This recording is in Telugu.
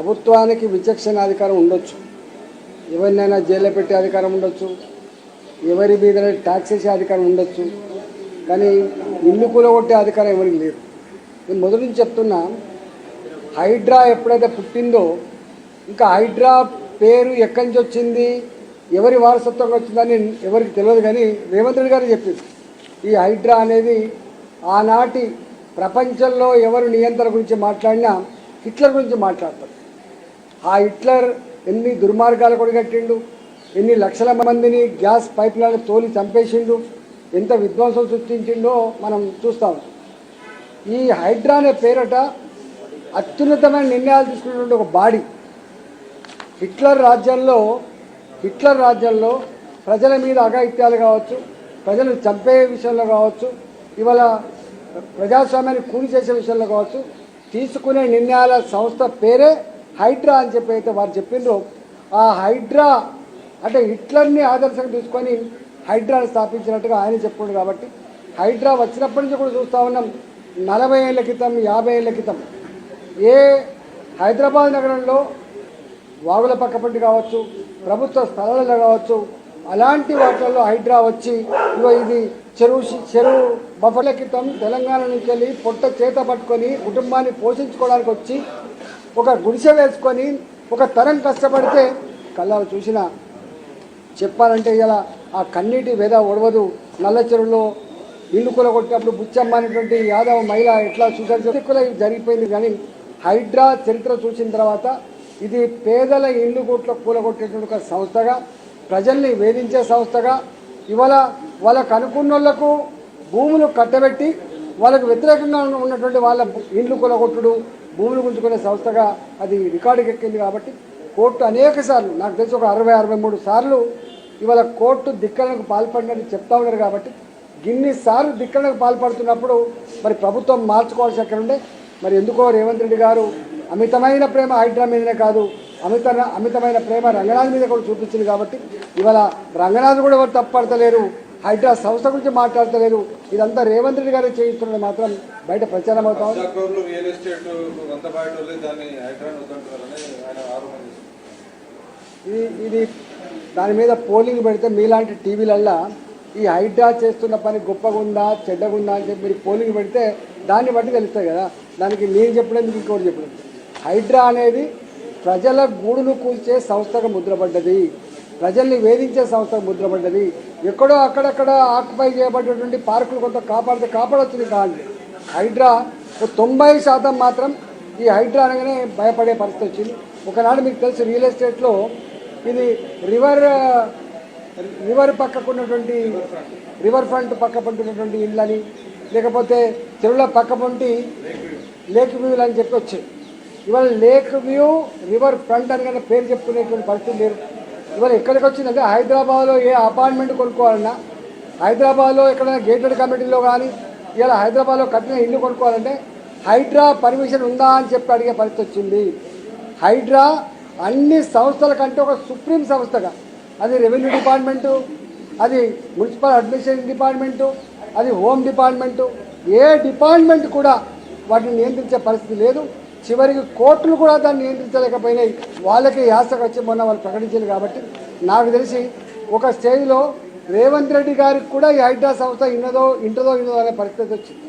ప్రభుత్వానికి విచక్షణ అధికారం ఉండొచ్చు, ఎవరినైనా జైల్లో పెట్టే అధికారం ఉండొచ్చు, ఎవరి మీద ట్యాక్స్ వేసే అధికారం ఉండొచ్చు, కానీ ఇల్లు కూలగొట్టే అధికారం ఎవరికి లేదు. నేను మొదటి నుంచి చెప్తున్నా, హైడ్రా ఎప్పుడైతే పుట్టిందో ఇంకా హైడ్రా పేరు ఎక్కడి నుంచి వచ్చింది, ఎవరి వారసత్వంగా వచ్చిందని ఎవరికి తెలియదు. కానీ రేవంత్ రెడ్డి గారు చెప్పింది, ఈ హైడ్రా అనేది ఆనాటి ప్రపంచంలో ఎవరు నియంత్రణ గురించి మాట్లాడినా హిట్లర్ గురించి మాట్లాడతారు. ఆ హిట్లర్ ఎన్ని దుర్మార్గాలు కొడిగట్టిండు, ఎన్ని లక్షల మందిని గ్యాస్ పైప్లను తోలి చంపేసిండు, ఎంత విధ్వంసం సృష్టించిండో మనం చూస్తాం. ఈ హైడ్రా అనే పేరట అత్యున్నతమైన నిర్ణయాలు తీసుకున్నటువంటి ఒక బాడీ. హిట్లర్ రాజ్యంలో ప్రజల మీద అఘాయిత్యాలు కావచ్చు, ప్రజలు చంపే విషయంలో కావచ్చు, ఇవాళ ప్రజాస్వామ్యాన్ని కూలి చేసే విషయంలో కావచ్చు, తీసుకునే నిర్ణయాల సంస్థ పేరే హైడ్రా అని చెప్పి అయితే వారు చెప్పిండ్రో, ఆ హైడ్రా అంటే హిట్లర్ని ఆదర్శంగా తీసుకొని హైడ్రాను స్థాపించినట్టుగా ఆయన చెప్పుకుంటారు. కాబట్టి హైడ్రా వచ్చినప్పటి నుంచి కూడా చూస్తూ ఉన్నాం. 40 ఏళ్ల క్రితం, 50 ఏళ్ల క్రితం ఏ హైదరాబాద్ నగరంలో వాగుల పక్కపంటి కావచ్చు, ప్రభుత్వ స్థలాలలో కావచ్చు, అలాంటి వాటిల్లో హైడ్రా వచ్చి ఇది చెరువు బఫర్ల క్రితం తెలంగాణ నుంచి వెళ్ళి పొట్ట చేత పట్టుకొని కుటుంబాన్ని పోషించుకోవడానికి వచ్చి ఒక గుడిసె వేసుకొని ఒక తరం కష్టపడితే కళ్ళాలు చూసిన చెప్పాలంటే ఇలా ఆ కన్నీటి వేద ఒడవదు. నల్ల చెరువులో ఇల్లు కూలగొట్టినప్పుడు బుచ్చమ్మ అనేటువంటి యాదవ మహిళ ఎట్లా సూసైడ్ జరిగిపోయింది. కానీ హైడ్రా చరిత్ర చూసిన తర్వాత ఇది పేదల ఇల్లు కూలగొట్టేటువంటి ఒక సంస్థగా, ప్రజల్ని వేధించే సంస్థగా, ఇవాళ వాళ్ళకు అనుకున్న వాళ్ళకు భూములు కట్టబెట్టి వాళ్ళకు వ్యతిరేకంగా ఉన్నటువంటి వాళ్ళ ఇండ్లు కూలగొట్టుడు, భూములు గుంజుకునే సంస్థగా అది రికార్డుకి ఎక్కింది. కాబట్టి కోర్టు అనేక సార్లు, నాకు తెలిసి ఒక 60-63 సార్లు ఇవాళ కోర్టు ధిక్కరణకు పాల్పడినట్టు చెప్తా ఉన్నారు. కాబట్టి గిన్నిసార్లు ధిక్కరణకు పాల్పడుతున్నప్పుడు మరి ప్రభుత్వం మార్చుకోవాల్సి ఎక్కడ ఉండే. మరి ఎందుకో రేవంత్ రెడ్డి గారు అమితమైన ప్రేమ హైడ్రా మీదనే కాదు, అమితమైన ప్రేమ రంగనాథ్ మీద కూడా చూపించింది. కాబట్టి ఇవాళ రంగనాథ్ కూడా ఎవరు తప్పడతలేరు, హైడ్రా సంస్థ గురించి మాట్లాడతలేరు. ఇదంతా రేవంత్ రెడ్డి గారు చేయిస్తున్నది మాత్రం బయట ప్రచారం అవుతా ఉంది. ఇది దాని మీద పోలింగ్ పెడితే మీలాంటి టీవీలల్లో ఈ హైడ్రా చేస్తున్న పని గొప్పగుందా చెడ్డగుందా అని చెప్పి మీరు పోలింగ్ పెడితే దాన్ని బట్టి తెలుస్తాయి కదా. దానికి నేను చెప్పలేదు, మీకు ఇంకోటి చెప్పలేదు. హైడ్రా అనేది ప్రజల గూడును కూల్చే సంస్థగా ముద్రపడ్డది, ప్రజల్ని వేధించే సంస్థగా ముద్రపడ్డది. ఎక్కడో అక్కడక్కడ ఆక్యుపై చేయబడ్డటువంటి పార్కులు కొంత కాపాడొచ్చింది కాదు. హైడ్రా 90% మాత్రం ఈ హైడ్రా అనగానే భయపడే పరిస్థితి వచ్చింది. ఒకనాడు మీకు తెలుసు, రియల్ ఎస్టేట్లో ఇది రివర్ పక్కకున్నటువంటి రివర్ ఫ్రంట్ పక్క పంటున్నటువంటి ఇళ్ళని, లేకపోతే చెరువుల పక్క పంటి లేక్ వ్యూలు అని చెప్పి వచ్చాయి. ఇవాళ లేక్ వ్యూ రివర్ ఫ్రంట్ అని కానీ పేరు చెప్పుకునేటువంటి పరిస్థితి లేదు. ఇవాళ ఎక్కడికి వచ్చిందంటే హైదరాబాద్లో ఏ అపార్ట్మెంట్ కొనుక్కోవాలన్నా, హైదరాబాద్లో ఎక్కడైనా గేటెడ్ కమిటీలో కానీ ఇవాళ హైదరాబాద్లో కట్టిన ఇల్లు కొనుక్కోవాలంటే హైడ్రా పర్మిషన్ ఉందా అని చెప్పి అడిగే పరిస్థితి వచ్చింది. హైడ్రా అన్ని సంస్థల కంటే ఒక సుప్రీం సంస్థగా, అది రెవెన్యూ డిపార్ట్మెంటు, అది మున్సిపల్ అడ్మినిస్ట్రేషన్ డిపార్ట్మెంటు, అది హోమ్ డిపార్ట్మెంటు, ఏ డిపార్ట్మెంట్ కూడా వాటిని నియంత్రించే పరిస్థితి లేదు. చివరికి కోర్టులు కూడా దాన్ని నియంత్రించలేకపోయినాయి. వాళ్ళకి యాసకు వచ్చి మొన్న వాళ్ళు ప్రకటించారు. కాబట్టి నాకు తెలిసి ఒక స్టేజ్లో రేవంత్ రెడ్డి గారికి కూడా ఈ హైడ్రా సంస్థ ఇంటదో అనే పరిస్థితి వచ్చింది.